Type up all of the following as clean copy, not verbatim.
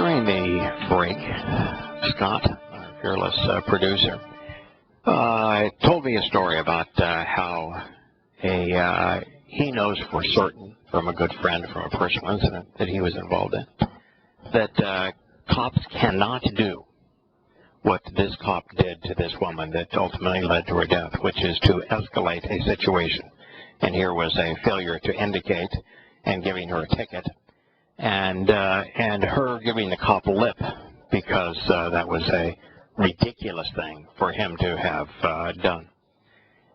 During the break, Scott, our fearless producer, told me a story about how he knows for certain from a good friend from a personal incident that he was involved in that cops cannot do what this cop did to this woman that ultimately led to her death, which is to escalate a situation. And here was a failure to indicate and giving her a ticket, and her giving the cop lip because that was a ridiculous thing for him to have done.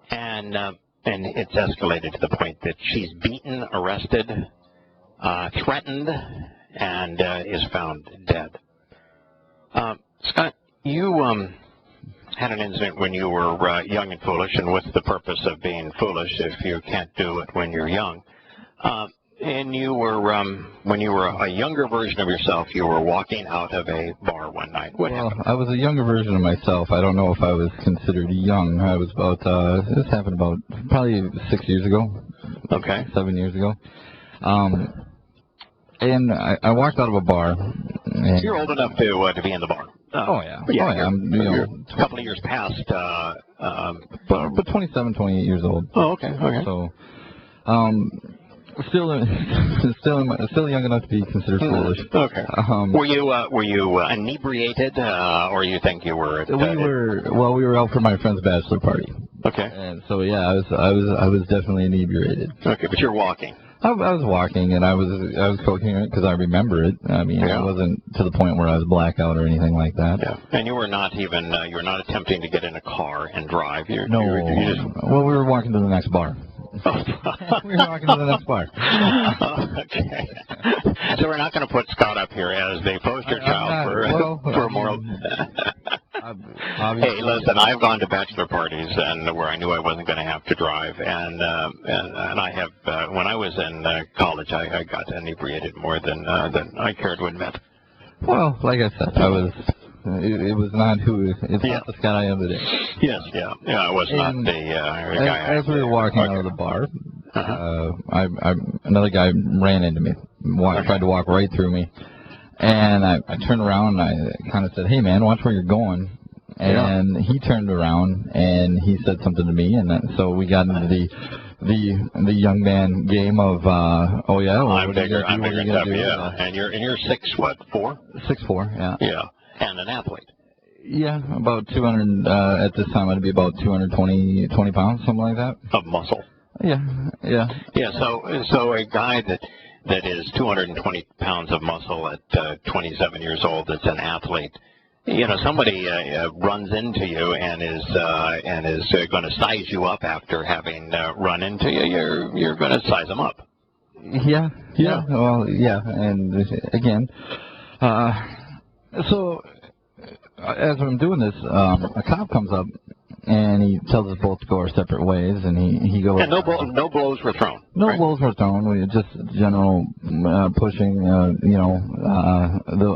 And it's escalated to the point that she's beaten, arrested, threatened, and is found dead. Scott, you had an incident when you were young and foolish, and what's the purpose of being foolish if you can't do it when you're young? And you were, when you were a younger version of yourself, you were walking out of a bar one night. What happened? I was a younger version of myself. I don't know if I was considered young. I was about, this happened about probably 6 years ago. Okay. 7 years ago. And I walked out of a bar. And you're old enough to be in the bar. Oh, yeah. Yeah, oh, yeah. I'm, you're a couple of years past. But 27, 28 years old. Oh, okay. Okay. So, still young enough to be considered foolish. Okay. Were you inebriated, or you think you were? We were out for my friend's bachelor party. Okay. And so yeah, I was definitely inebriated. Okay, but you're walking. I was walking, and I was coherent because I remember it. I mean, yeah. It wasn't to the point where I was blackout or anything like that. Yeah. And you were not even you were not attempting to get in a car and drive. No. Well, we were walking to the next bar. Oh. We were walking to the next bar. Okay. So we're not going to put Scott up here as the poster child for moral. Hey, listen, I've gone to bachelor parties and where I knew I wasn't going to have to drive, and I have when I was in college, I got inebriated more than I cared to admit. Well, like I said, it was not not the Scott I am today. Yes, yeah, I was not the guy. As we were walking out of the bar, another guy ran into me, tried to walk right through me. And I turned around and I kind of said, "Hey, man, watch where you're going." And he turned around and he said something to me, and so we got into the young man game of oh yeah, well, I'm bigger and tough, yeah. And you're 6'4"? 6'4", yeah. Yeah, and an athlete. Yeah, about 200 at this time. I'd be about 220 pounds, something like that. Of muscle. Yeah. So a guy that is 220 pounds of muscle at 27 years old, that's an athlete. You know, somebody runs into you and is going to size you up after having run into you. You're going to size them up. Yeah. Well, yeah, and again, so as I'm doing this, a cop comes up. And he tells us both to go our separate ways, and he goes. And no blows were thrown. No blows were thrown. We just general pushing, the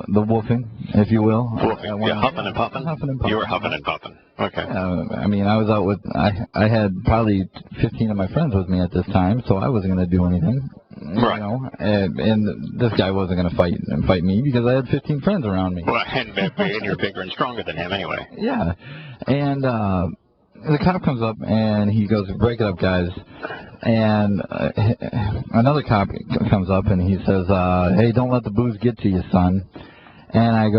woofing, if you will. Woofing, yeah, huffing and puffing. Huffing and puffing. You were huffing and puffing. Okay. I mean, I was out with. I had probably 15 of my friends with me at this time, so I wasn't going to do anything. Right. You know, and this guy wasn't going to fight me because I had 15 friends around me. Well, and you're bigger and stronger than him anyway. Yeah, and the cop comes up and he goes, "Break it up, guys." And another cop comes up and he says, "Hey, don't let the booze get to you, son." And I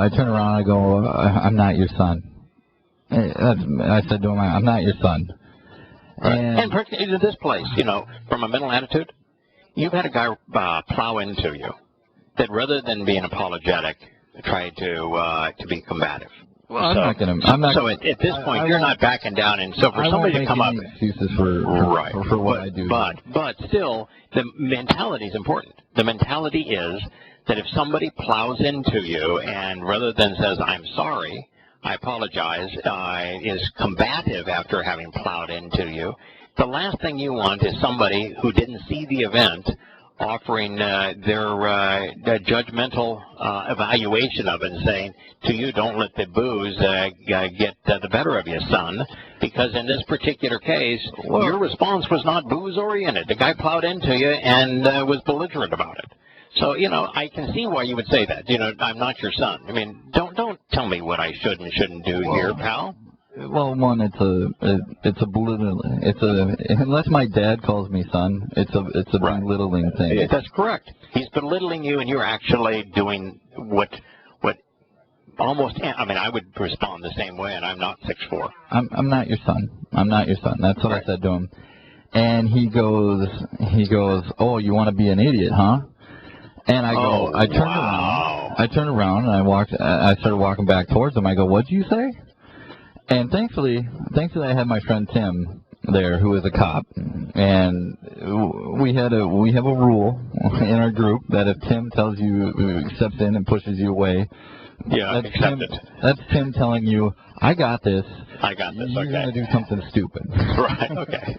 turn around and I go, "I'm not your son." I said to him, "I'm not your son." Right. And to this place, you know, from a mental attitude, you've had a guy plow into you that rather than being apologetic, tried to be combative. Well, I'm not going to. So at this point, you're not backing down, and so for somebody to come up, excuses for what I do. But still, the mentality is important. The mentality is that if somebody plows into you and rather than says I'm sorry, I apologize, is combative after having plowed into you, the last thing you want is somebody who didn't see the event offering their judgmental evaluation of it and saying to you, don't let the booze get the better of you, son, because in this particular case, your response was not booze-oriented. The guy plowed into you and was belligerent about it. So, I can see why you would say that. I'm not your son. I mean, don't tell me what I should and shouldn't do here, pal. Well, one, it's a belittling. Unless my dad calls me son, it's a belittling thing. That's correct. He's belittling you, and you're actually doing what almost. I mean, I would respond the same way, and I'm not 6'4". I'm not your son. I'm not your son. That's what I said to him. And he goes, oh, you want to be an idiot, huh? And I go, I turned around, and I started walking back towards him. I go, what'd you say? And thankfully, I had my friend Tim there, who is a cop, and we have a rule in our group that if Tim tells you, steps in and pushes you away, that's Tim telling you, I got this. I got this. You're going to do something stupid. Right. Okay.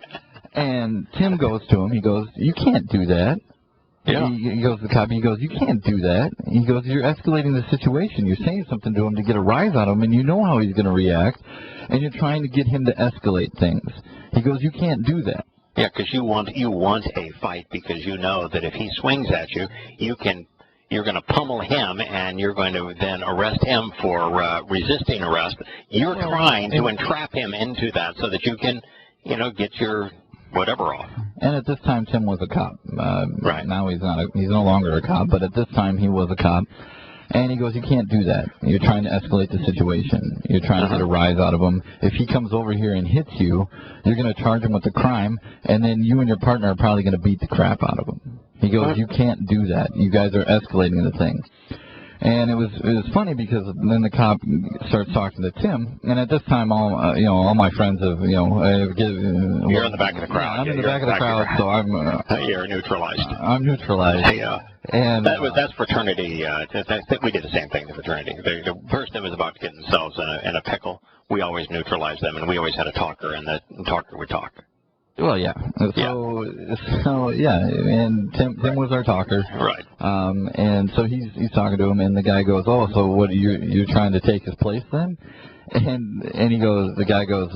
And Tim goes to him. He goes, you can't do that. Yeah. He goes to the cop. He goes, you can't do that. He goes, you're escalating the situation. You're saying something to him to get a rise out of him, and you know how he's going to react, and you're trying to get him to escalate things. He goes, you can't do that. Yeah, because you want a fight, because you know that if he swings at you, you're going to pummel him, and you're going to then arrest him for resisting arrest. You're trying to entrap him into that so that you can, get your whatever off. And at this time, Tim was a cop. Right. Now he's no longer a cop, but at this time he was a cop. And he goes, you can't do that. You're trying to escalate the situation. You're trying to get a rise out of him. If he comes over here and hits you, you're going to charge him with a crime, and then you and your partner are probably going to beat the crap out of him. He goes, you can't do that. You guys are escalating the thing. And it was funny because then the cop starts talking to Tim, and at this time, all my friends have, you're in the back of the crowd. I'm in the back of the crowd, so I'm. You're neutralized. I'm neutralized. Yeah. And that's fraternity. We did the same thing to fraternity. The person that was about to get themselves in a pickle, we always neutralized them, and we always had a talker, and the talker would talk. Well, yeah. So yeah, and Tim was our talker. Right. And so he's talking to him, and the guy goes, "Oh, so what? You're trying to take his place then?" And he goes, the guy goes,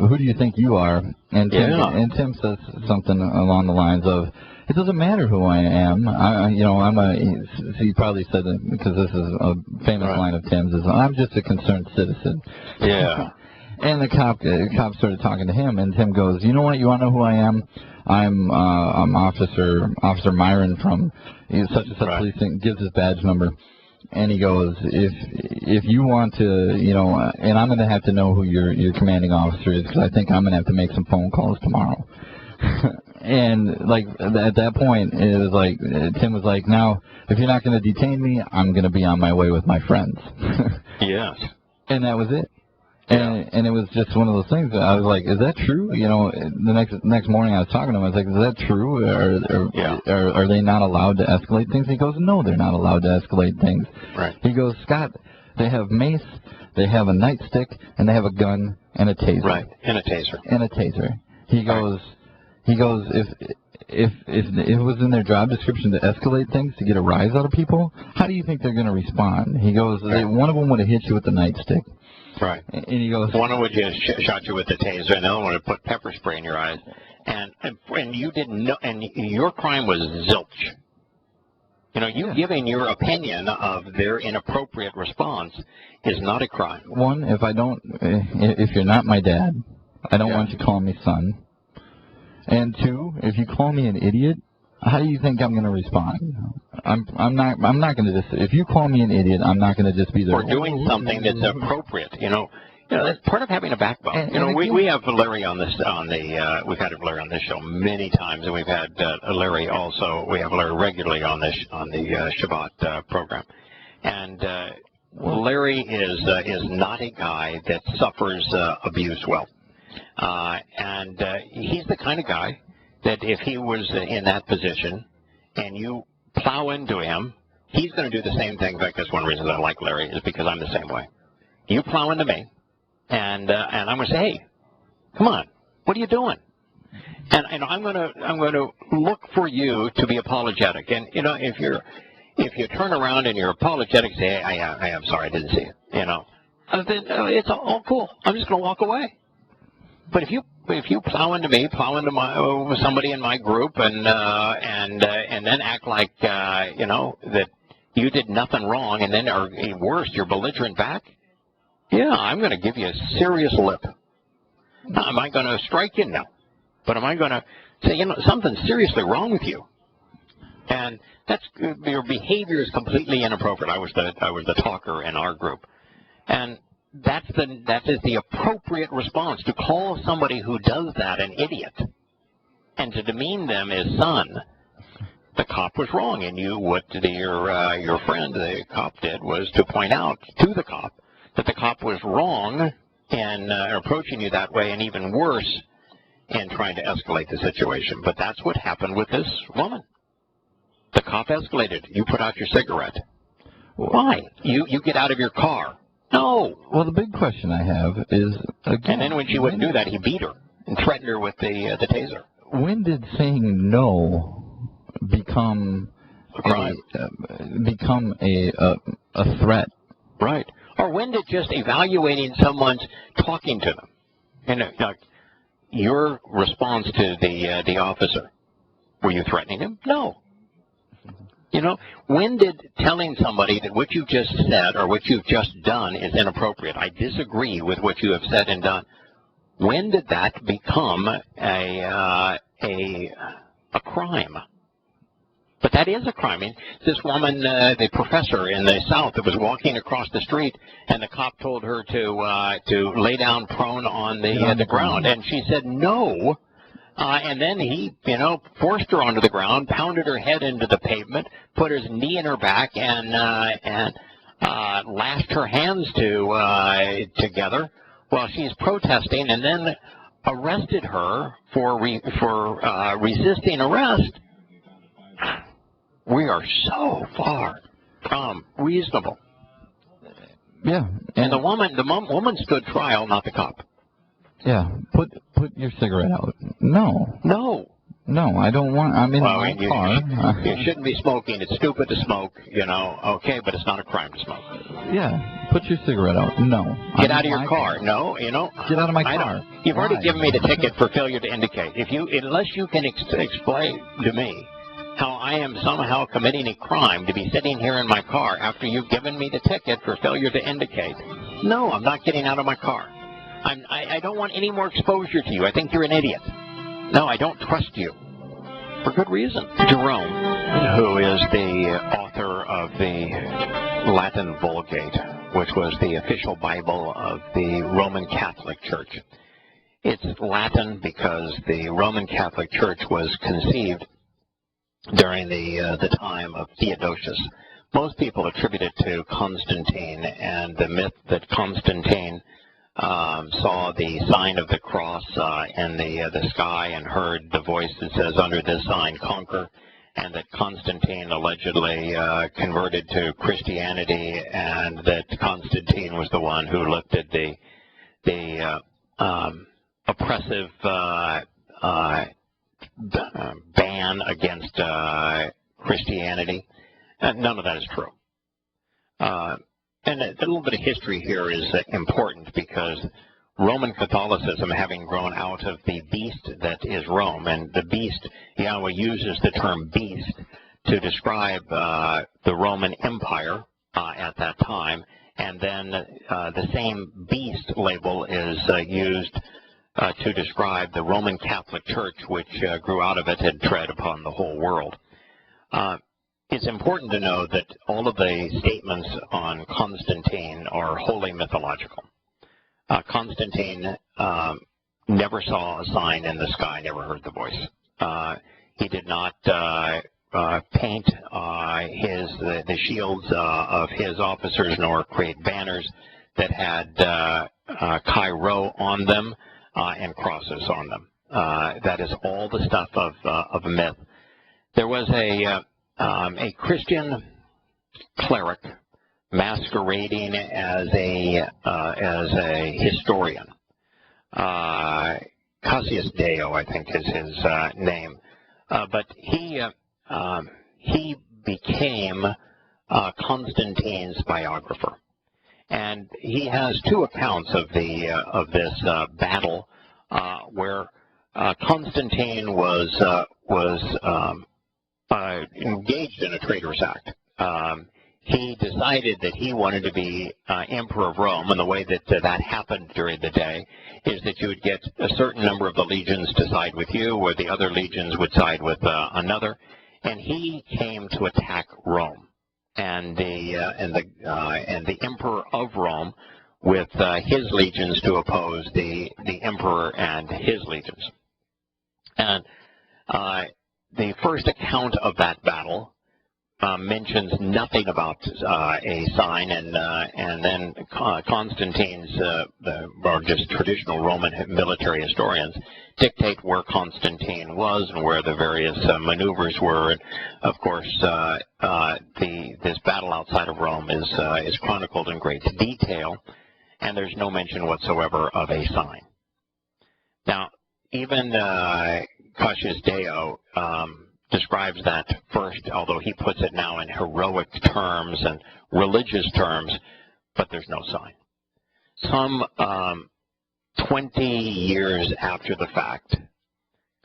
"Who do you think you are?" And Tim says something along the lines of, "It doesn't matter who I am. He probably said it because this is a famous line of Tim's is, I'm just a concerned citizen." Yeah. And the cop started talking to him, and Tim goes, "You know what? You want to know who I am? I'm Officer Myron from such and such police thing." Gives his badge number, and he goes, "If you want to, and I'm going to have to know who your commanding officer is, because I think I'm going to have to make some phone calls tomorrow." And at that point, it was like Tim was like, "Now, if you're not going to detain me, I'm going to be on my way with my friends." Yes. And that was it. And it was just one of those things that I was like, is that true? The next morning I was talking to him, I was like, is that true? Are they not allowed to escalate things? He goes, no, they're not allowed to escalate things. Right. He goes, Scott, they have mace, they have a nightstick, and they have a gun and a taser. Right, and a taser. And a taser. He goes, if it was in their job description to escalate things, to get a rise out of people, how do you think they're going to respond? He goes, one of them would have hit you with the nightstick. Right. And he goes, one would just shot you with the taser, and the other one would put pepper spray in your eyes, and you didn't know, and your crime was zilch. You giving your opinion of their inappropriate response is not a crime. One, if you're not my dad, I don't want you calling me son. And two, if you call me an idiot, how do you think I'm going to respond? I'm not going to just. If you call me an idiot, I'm not going to just be there. Or doing something that's appropriate. That's part of having a backbone. We have Larry on this we've had Larry on this show many times, and we've had Larry also. We have Larry regularly on the Shabbat program, and Larry is not a guy that suffers abuse well, and he's the kind of guy that if he was in that position and you plow into him, he's going to do the same thing. In fact, that's one reason I like Larry, is because I'm the same way. You plow into me, and I'm going to say, hey, come on, what are you doing? And I'm going to look for you to be apologetic. And if you turn around and you're apologetic, say, hey, I'm sorry, I didn't see it. Then it's all cool. I'm just going to walk away. But if you plow into me, somebody in my group, and and then act like that you did nothing wrong, and then, or worse, you're belligerent back. Yeah, I'm going to give you a serious lip. Am I going to strike you? No. But am I going to say, something's seriously wrong with you? And your behavior is completely inappropriate. I was the talker in our group, and that is the appropriate response, to call somebody who does that an idiot, and to demean them as son. The cop was wrong, and what your friend, the cop, did was to point out to the cop that the cop was wrong in approaching you that way, and even worse, in trying to escalate the situation. But that's what happened with this woman. The cop escalated. You put out your cigarette. Why? You get out of your car. No. Well, the big question I have is, again, and then when she wouldn't do that, he beat her and threatened her with the taser. When did saying no become a crime? Become a threat? Right. Or when did just evaluating someone's talking to them, like your response to the officer, were you threatening him? No. When did telling somebody that what you've just said or what you've just done is inappropriate, I disagree with what you have said and done, when did that become a crime? But that is a crime. I mean, this woman, the professor in the South, that was walking across the street, and the cop told her to lay down prone on the ground, and she said no. And then he, forced her onto the ground, pounded her head into the pavement, put his knee in her back, and lashed her hands together while she's protesting, and then arrested her for resisting arrest. We are so far from reasonable. Yeah, and the woman stood trial, not the cop. Yeah, put your cigarette out. No, I don't want. I'm in my car. You shouldn't be smoking. It's stupid to smoke. Okay, but it's not a crime to smoke. Yeah, put your cigarette out. No. Get out of your car. No, Get out of my car. You've already given me the ticket for failure to indicate. Unless you can explain to me how I am somehow committing a crime to be sitting here in my car after you've given me the ticket for failure to indicate, no, I'm not getting out of my car. I don't want any more exposure to you. I think you're an idiot. No, I don't trust you. For good reason. Jerome, who is the author of the Latin Vulgate, which was the official Bible of the Roman Catholic Church. It's Latin because the Roman Catholic Church was conceived during the time of Theodosius. Most people attribute it to Constantine and the myth that Constantine saw the sign of the cross in the sky and heard the voice that says, "Under this sign, conquer," and that Constantine allegedly converted to Christianity, and that Constantine was the one who lifted the oppressive ban against Christianity. None of that is true. And a little bit of history here is important, because Roman Catholicism, having grown out of the beast that is Rome, and the beast, Yahowah uses the term beast to describe the Roman Empire at that time, and then the same beast label is used to describe the Roman Catholic Church, which grew out of it and tread upon the whole world. It's important to know that all of the statements on Constantine are wholly mythological. Constantine never saw a sign in the sky, never heard the voice. He did not paint the shields of his officers, nor create banners that had Chi Rho on them and crosses on them. That is all the stuff of myth. There was a Christian cleric masquerading as a historian. Cassius Dio, I think, is his name. But he became Constantine's biographer, and he has two accounts of this battle where Constantine was engaged in a traitorous act. He decided that he wanted to be emperor of Rome, and the way that that happened during the day is that you would get a certain number of the legions to side with you, or the other legions would side with another, and he came to attack Rome, and the emperor of Rome with his legions to oppose the emperor and his legions. And the first account of that battle mentions nothing about a sign, and then Constantine's, or just traditional Roman military historians, dictate where Constantine was and where the various maneuvers were. And of course, this battle outside of Rome is chronicled in great detail, and there's no mention whatsoever of a sign. Now, even Cassius Dio describes that first, although he puts it now in heroic terms and religious terms, but there's no sign. Some 20 years after the fact,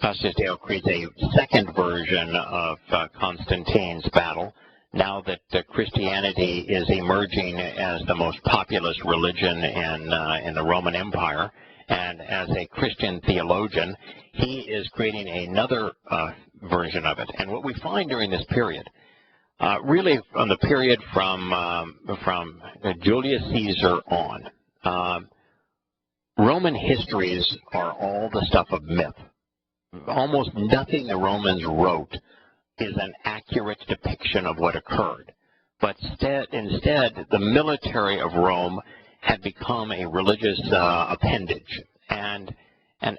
Cassius Dio creates a second version of Constantine's battle, now that Christianity is emerging as the most populous religion in the Roman Empire. And as a Christian theologian, he is creating another version of it. And what we find during this period, really from the period from Julius Caesar on, Roman histories are all the stuff of myth. Almost nothing the Romans wrote is an accurate depiction of what occurred. But instead, the military of Rome had become a religious appendage, and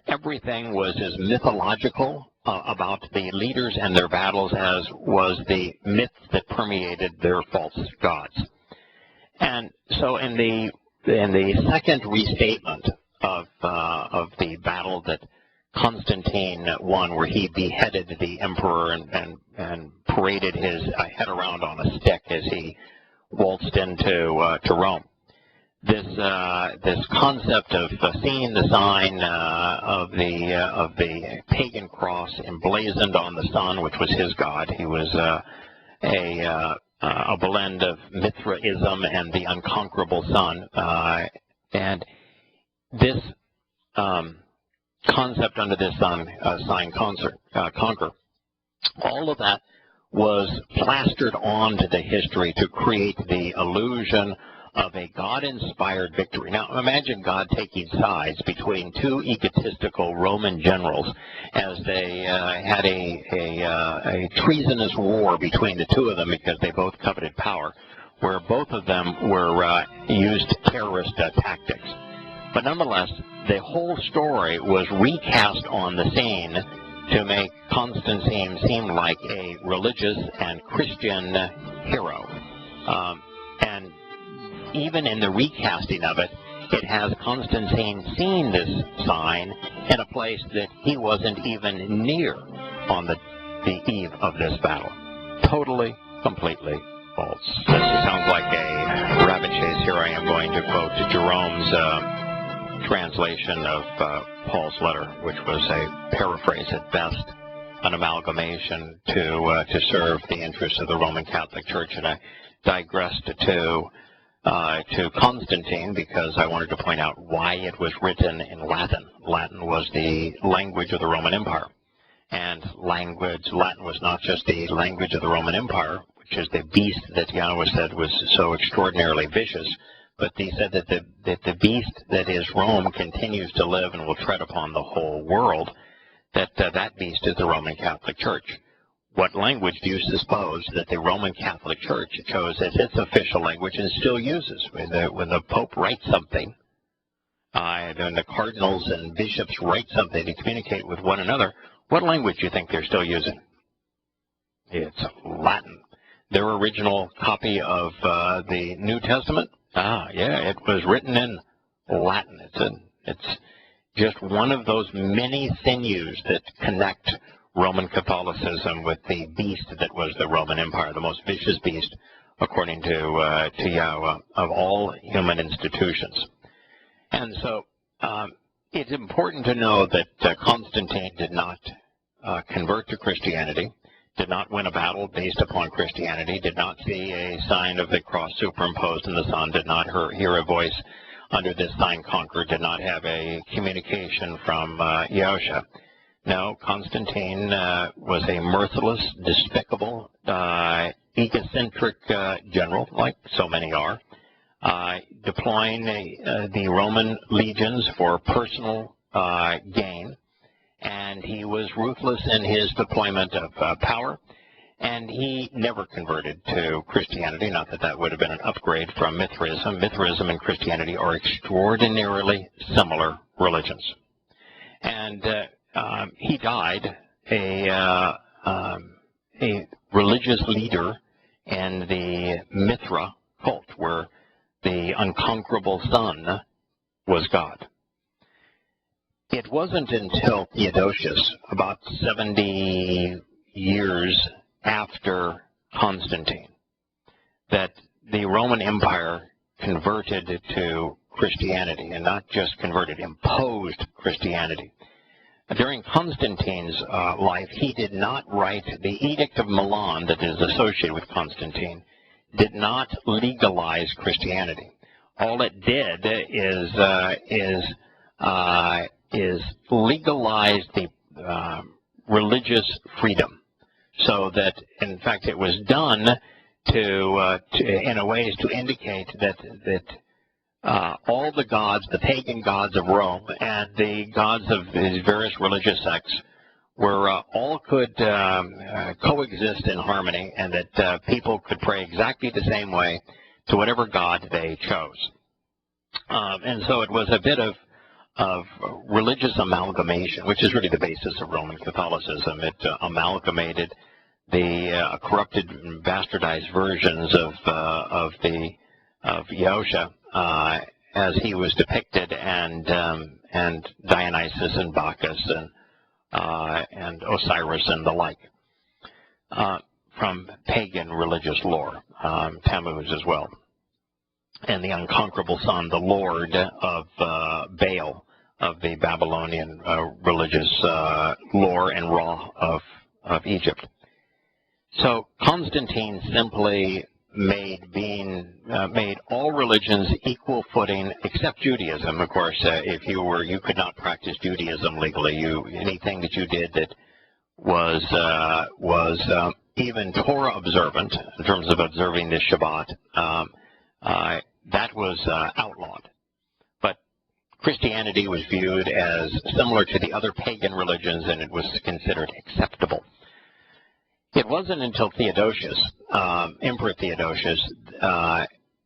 everything was as mythological about the leaders and their battles as was the myth that permeated their false gods. And so in the second restatement of the battle that Constantine won, where he beheaded the emperor and paraded his head around on a stick as he waltzed into Rome, this concept of seeing the sign of the pagan cross emblazoned on the sun, which was his god. He was a blend of Mithraism and the unconquerable sun, and this concept under this sign conquer. All of that was plastered onto the history to create the illusion of a God-inspired victory. Now, imagine God taking sides between two egotistical Roman generals as they had a treasonous war between the two of them because they both coveted power, where both of them were used terrorist tactics. But nonetheless, the whole story was recast on the scene to make Constantine seem like a religious and Christian hero. And even in the recasting of it, it has Constantine seeing this sign in a place that he wasn't even near on the eve of this battle. Totally, completely false. This sounds like a rabbit chase. Here I am going to quote Jerome's translation of Paul's letter, which was a paraphrase at best, an amalgamation to serve the interests of the Roman Catholic Church. And I digressed to Constantine because I wanted to point out why it was written in Latin. Latin was the language of the Roman Empire. And Latin was not just the language of the Roman Empire, which is the beast that Yahowah said was so extraordinarily vicious, but he said that the beast that is Rome continues to live and will tread upon the whole world, that beast is the Roman Catholic Church. What language do you suppose that the Roman Catholic Church chose as its official language and still uses? When the Pope writes something, when the cardinals and bishops write something to communicate with one another, what language do you think they're still using? It's Latin. Their original copy of the New Testament? Yeah, it was written in Latin. It's just one of those many sinews that connect Roman Catholicism with the beast that was the Roman Empire, the most vicious beast, according to Yahowah, of all human institutions. And so it's important to know that Constantine did not convert to Christianity, did not win a battle based upon Christianity, did not see a sign of the cross superimposed in the sun, did not hear a voice under this sign conquer, did not have a communication from Yahowah. No, Constantine was a merciless, despicable, egocentric general, like so many are, deploying the Roman legions for personal gain, and he was ruthless in his deployment of power, and he never converted to Christianity. Not that that would have been an upgrade from Mithraism. Mithraism and Christianity are extraordinarily similar religions. And he died a religious leader in the Mithra cult, where the unconquerable sun was God. It wasn't until Theodosius, about 70 years after Constantine, that the Roman Empire converted to Christianity, and not just converted, imposed Christianity. During Constantine's life, he did not write the Edict of Milan that is associated with Constantine, did not legalize Christianity. All it did is legalize the religious freedom, so that, in fact, it was done in a way to indicate that all the gods, the pagan gods of Rome, and the gods of these various religious sects were all could coexist in harmony, and that people could pray exactly the same way to whatever god they chose. And so it was a bit of religious amalgamation, which is really the basis of Roman Catholicism. It amalgamated the corrupted and bastardized versions of Yahowah as he was depicted, and Dionysus and Bacchus and Osiris and the like, from pagan religious lore, Tammuz as well. And the unconquerable sun, the lord of Baal, of the Babylonian religious lore and Ra of Egypt. So Constantine simply made all religions equal footing, except Judaism. Of course, if you could not practice Judaism legally. Anything that you did that was even Torah observant, in terms of observing the Shabbat, that was outlawed. But Christianity was viewed as similar to the other pagan religions, and it was considered acceptable. It wasn't until Theodosius, Emperor Theodosius,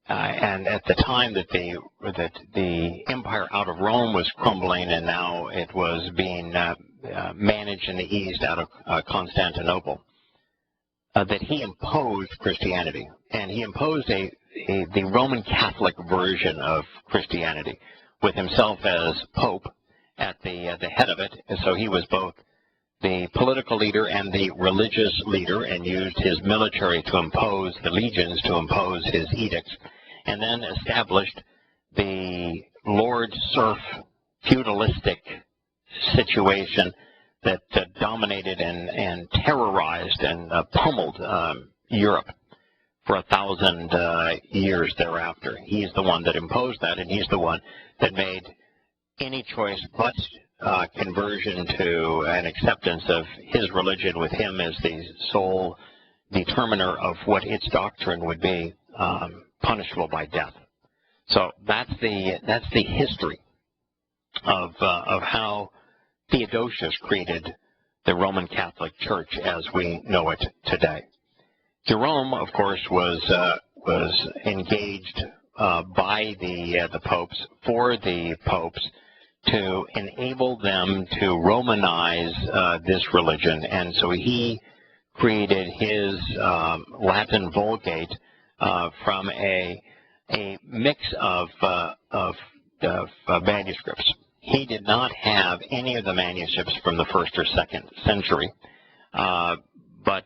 and at the time that the empire out of Rome was crumbling, and now it was being managed in the east out of Constantinople, that he imposed Christianity, and he imposed the Roman Catholic version of Christianity, with himself as Pope at the head of it. And so he was both the political leader and the religious leader, and used his military to impose the legions, to impose his edicts, and then established the lord-serf feudalistic situation that dominated and terrorized and pummeled Europe for 1,000 years thereafter. He's the one that imposed that, and he's the one that made any choice but conversion to an acceptance of his religion, with him as the sole determiner of what its doctrine would be, punishable by death. So that's the history of how Theodosius created the Roman Catholic Church as we know it today. Jerome, of course, was engaged by the popes, for the popes, to enable them to Romanize this religion, and so he created his Latin Vulgate from a mix of manuscripts. He did not have any of the manuscripts from the 1st or 2nd century, but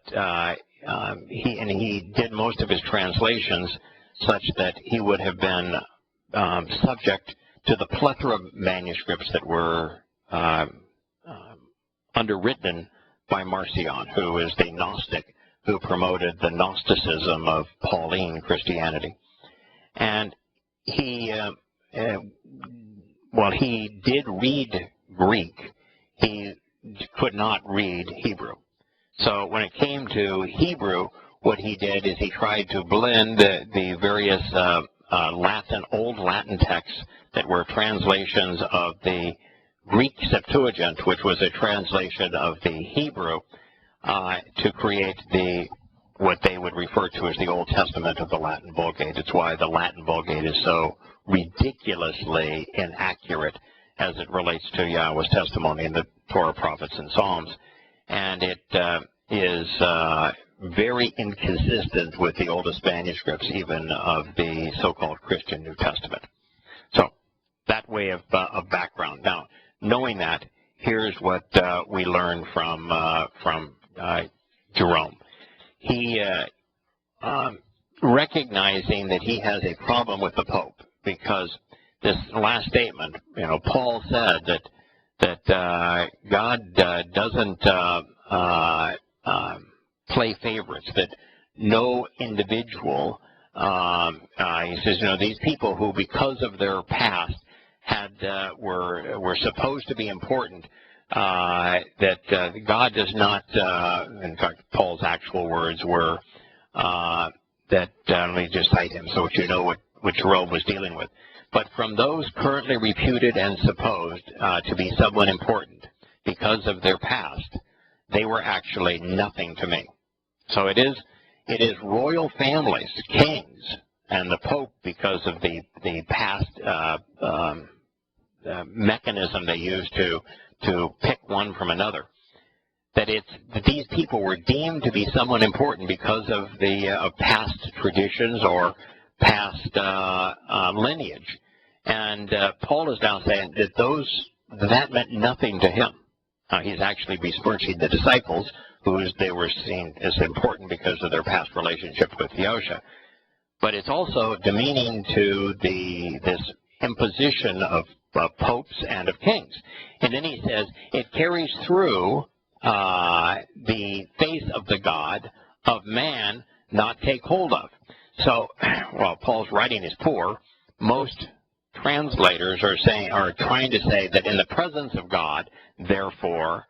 he did most of his translations such that he would have been subject to the plethora of manuscripts that were underwritten by Marcion, who is the Gnostic who promoted the Gnosticism of Pauline Christianity. And he, while he did read Greek, he could not read Hebrew. So when it came to Hebrew, what he did is he tried to blend the various Old Latin texts that were translations of the Greek Septuagint, which was a translation of the Hebrew, to create what they would refer to as the Old Testament of the Latin Vulgate. It's why the Latin Vulgate is so ridiculously inaccurate as it relates to Yahowah's testimony in the Torah, prophets, and Psalms. And it is very inconsistent with the oldest manuscripts, even of the so-called Christian New Testament. So that way of background. Now, knowing that, here's what we learn from Jerome. He, recognizing that he has a problem with the Pope, because this last statement, Paul said that God doesn't play favorites, that no individual, he says, these people who, because of their past, were supposed to be important, that God does not, in fact, Paul's actual words were that, let me just cite him so that you know what Jerome was dealing with. But from those currently reputed and supposed to be someone important because of their past, they were actually nothing to me. So it is royal families, kings, and the Pope, because of the past mechanism they use to pick one from another, that these people were deemed to be someone important because of the past traditions or past lineage. And Paul is now saying that meant nothing to him. He's actually besmirching the disciples, they were seen as important because of their past relationship with Yahowah. But it's also demeaning to this imposition of popes and of kings. And then he says it carries through the faith of the God of man not take hold of. So while Paul's writing is poor, most translators are trying to say that in the presence of God, therefore,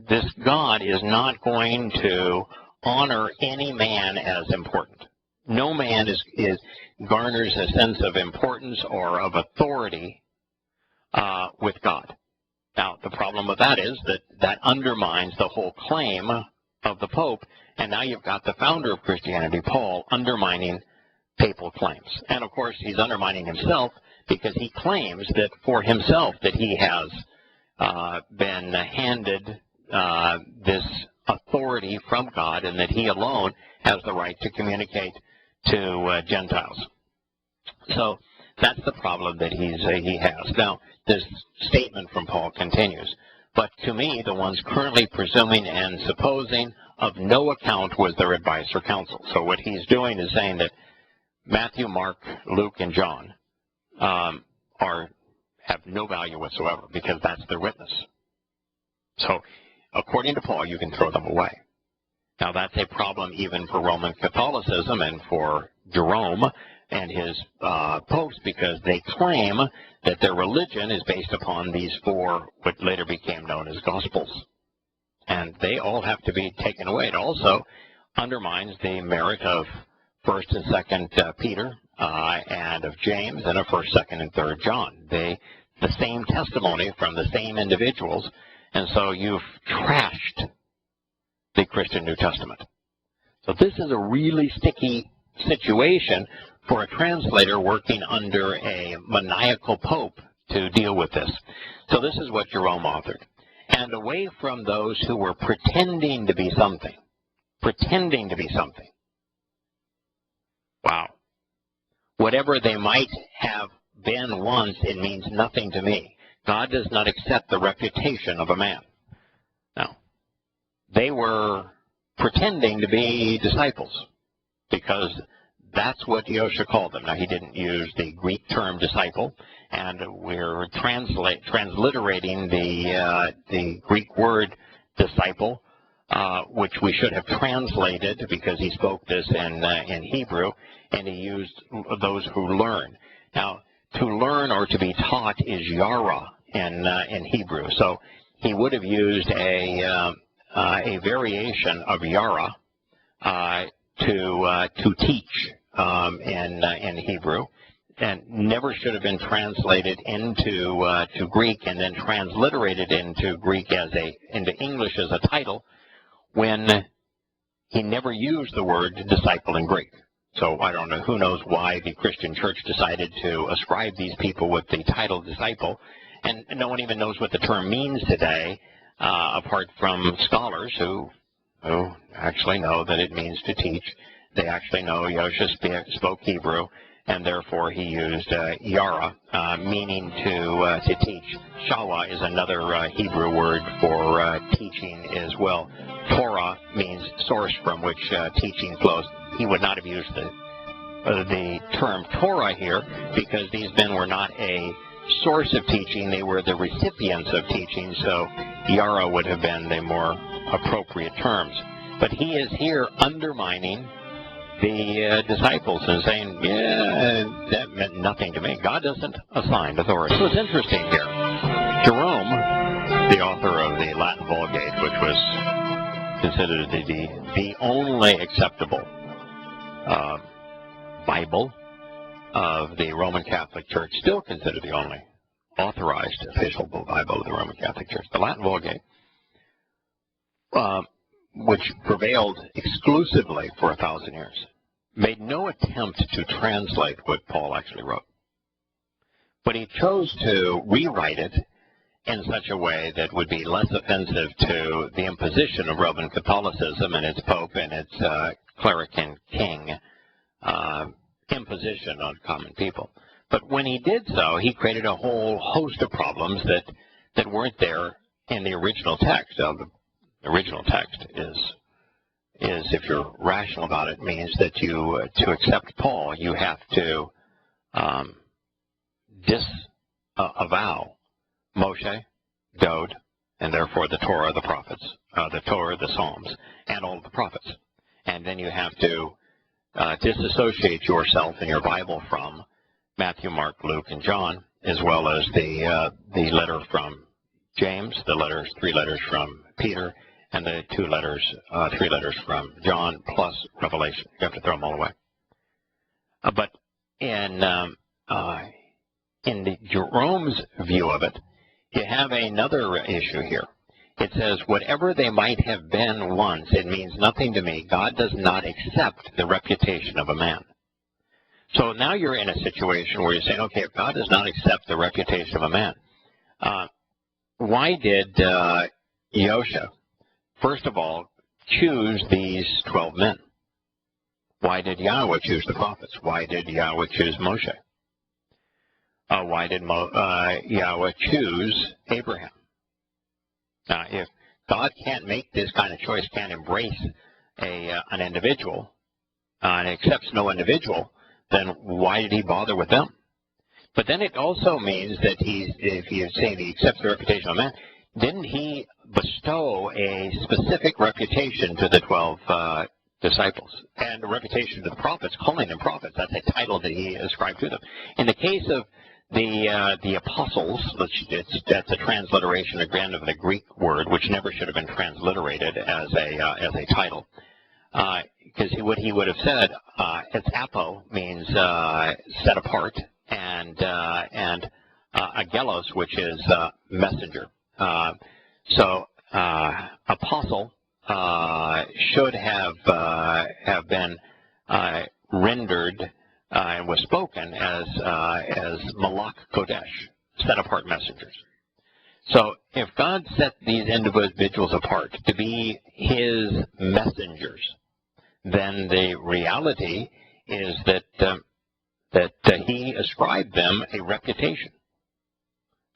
this God is not going to honor any man as important. No man garners a sense of importance or of authority with God. Now, the problem with that is that undermines the whole claim of the Pope, and now you've got the founder of Christianity, Paul, undermining papal claims. And, of course, he's undermining himself because he claims that for himself that he has been handed this authority from God and that he alone has the right to communicate to Gentiles. So that's the problem that he has. Now, this statement from Paul continues. But to me, the ones currently presuming and supposing of no account was their advice or counsel. So what he's doing is saying that Matthew, Mark, Luke, and John have no value whatsoever because that's their witness. So according to Paul, you can throw them away. Now, that's a problem even for Roman Catholicism and for Jerome and his popes, because they claim that their religion is based upon these four, what later became known as Gospels. And they all have to be taken away. It also undermines the merit of 1st and 2nd Peter and of James and of 1st, 2nd, and 3rd John. The same testimony from the same individuals, and so you've trashed the Christian New Testament. So this is a really sticky situation for a translator working under a maniacal pope to deal with this. So this is what Jerome authored. And away from those who were pretending to be something. Pretending to be something. Wow. Whatever they might have been once, it means nothing to me. God does not accept the reputation of a man. Now, they were pretending to be disciples because that's what Yahowah called them. Now, he didn't use the Greek term disciple, and we're transliterating the Greek word disciple, which we should have translated because he spoke this in Hebrew, and he used those who learn. Now, to learn or to be taught is yara in Hebrew, so he would have used a variation of yara to teach in Hebrew, and never should have been translated into to Greek and then transliterated into into English as a title, when he never used the word disciple in Greek. So I don't know, who knows why the Christian church decided to ascribe these people with the title disciple, and no one even knows what the term means today, apart from scholars who actually know that it means to teach. They actually know Yahowah spoke Hebrew, and therefore he used yara, meaning to teach. Shawa is another Hebrew word for teaching as well. Torah means source from which teaching flows. He would not have used the term Torah here, because these men were not a source of teaching, they were the recipients of teaching, so yara would have been the more appropriate terms. But he is here undermining the disciples and saying, yeah, that meant nothing to me. God doesn't assign authority. So it's interesting here. Jerome, the author of the Latin Vulgate, which was considered the only acceptable Bible of the Roman Catholic Church, still considered the only authorized official Bible of the Roman Catholic Church, the Latin Vulgate, which prevailed exclusively for 1,000 years, made no attempt to translate what Paul actually wrote. But he chose to rewrite it in such a way that would be less offensive to the imposition of Roman Catholicism and its Pope and its cleric and king imposition on common people. But when he did so, he created a whole host of problems that weren't there in the original text. So the original text is, if you're rational about it, means that to accept Paul, you have to disavow Moshe, Dode, and therefore the Torah, the prophets, the Torah, the Psalms, and all of the prophets. And then you have to disassociate yourself in your Bible from Matthew, Mark, Luke, and John, as well as the letter from James, the three letters from Peter, and the three letters from John, plus Revelation. You have to throw them all away. But in Jerome's view of it, you have another issue here. It says, whatever they might have been once, it means nothing to me. God does not accept the reputation of a man. So now you're in a situation where you're saying, okay, if God does not accept the reputation of a man, why did Yahowah, first of all, choose these 12 men? Why did Yahowah choose the prophets? Why did Yahowah choose Moshe? Why did Yahowah choose Abraham? Now, if God can't make this kind of choice, can't embrace an individual, and accepts no individual, then why did he bother with them? But then it also means that if he's saying he accepts the reputation of a man, didn't he bestow a specific reputation to the 12 disciples, and a reputation to the prophets, calling them prophets? That's a title that he ascribed to them. In the case of the apostles, that's a transliteration again of the Greek word, which never should have been transliterated as a title, because what he would have said, it's apo, means set apart, and agelos, which is messenger. So apostle should have been rendered and was spoken as Malach Kodesh, set apart messengers. So if God set these individuals apart to be his messengers, then the reality is that he ascribed them a reputation.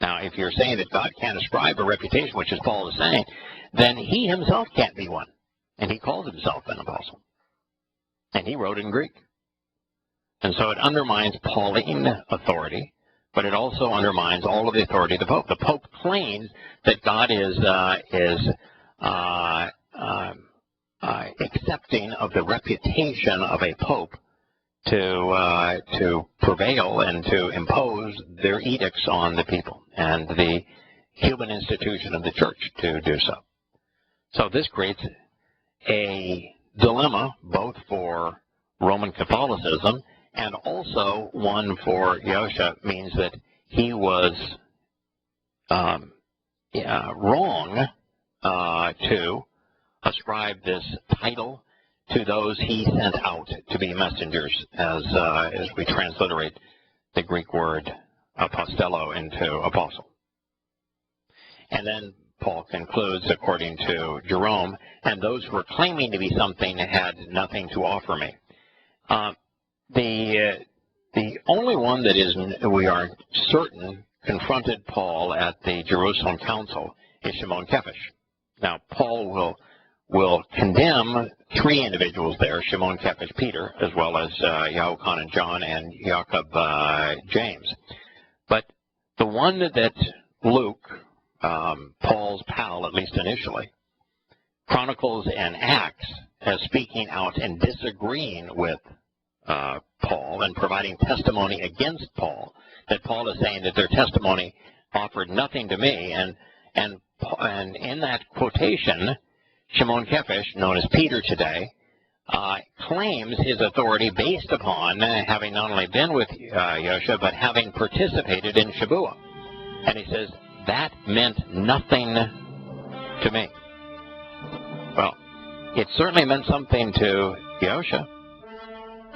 Now, if you're saying that God can't ascribe a reputation, which is Paul is saying, then he himself can't be one. And he calls himself an apostle. And he wrote in Greek. And so it undermines Pauline authority, but it also undermines all of the authority of the Pope. The Pope claims that God is accepting of the reputation of a Pope to prevail and to impose their edicts on the people and the human institution of the church to do so. So this creates a dilemma both for Roman Catholicism and also one for Yahowah, means that he was wrong to ascribe this title to those he sent out to be messengers, as we transliterate the Greek word apostello into apostle. And then Paul concludes, according to Jerome, and those who were claiming to be something had nothing to offer me. The only one that is, we are certain, confronted Paul at the Jerusalem Council is Shimon Kefish. Now, Paul will condemn three individuals there, Shimon Kefish, Peter, as well as Yahowah and John and Jacob James. But the one that Luke, Paul's pal, at least initially, chronicles and acts as speaking out and disagreeing with Paul and providing testimony against Paul, that Paul is saying that their testimony offered nothing to me, and in that quotation, Shimon Kefish, known as Peter today, claims his authority based upon having not only been with Yahowah, but having participated in Shavuot. And he says, that meant nothing to me. Well, it certainly meant something to Yahowah.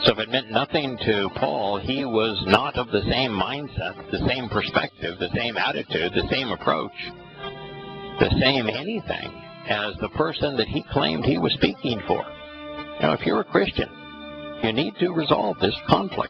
So if it meant nothing to Paul, he was not of the same mindset, the same perspective, the same attitude, the same approach, the same anything as the person that he claimed he was speaking for. Now, if you're a Christian, you need to resolve this conflict.